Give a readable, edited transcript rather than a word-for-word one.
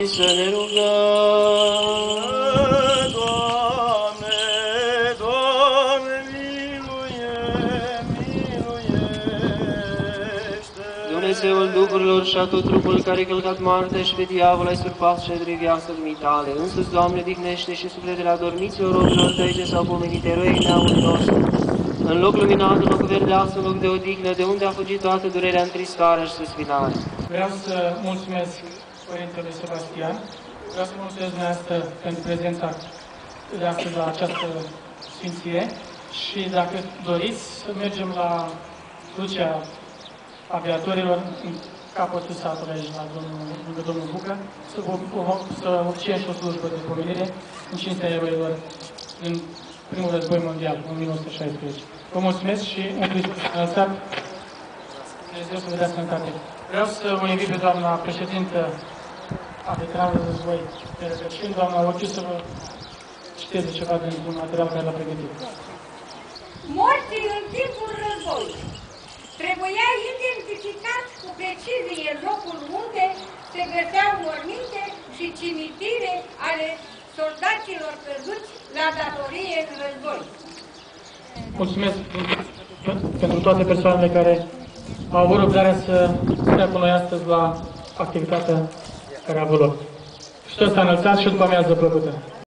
Să ne rugăm. Doamne, Doamne, miluiește! Dumnezeul Duhurilor și a tot trupul care călcat moartea și pe diavol ai surpat și de viața dumitale. Însuți, Doamne, dihnește și sufletele adormiților robilor Tăi ce s-au pomenit eroi neamului nostru. În loc luminat, în loc verdeață, în loc de odihnă, de unde a fugit toată durerea, întristarea și suspinarea. Vreau să mulțumesc Părintele Sebastian. Vreau să mulțumesc dumneavoastră pentru prezența de astăzi la această sfințire și dacă doriți să mergem la crucea aviatorilor în capătul satului aici, lângă domnul Bucă, să officiem și o slujbă de pomenire în cinstea eroilor din primul război mondial, în 1916. Vă mulțumesc și un Hristos înălțat. Dumnezeu să vă dea sănătate. Vreau să vă invit pe doamna președintă a veteranului de război de Răcăciun, doamna Ochiu, să vă citeze ceva dintr-un material care l-a pregătit. Morții în timpul războiului. Trebuia identificat cu precizie locul unde se găseau morminte și cimitire ale soldaților căzuți la datorie în război. Mulțumesc pentru toate persoanele care au avut răbdarea să stea cu noi astăzi la activitatea care a avut loc. Hristos s-a înălțat și după amiază plăcută.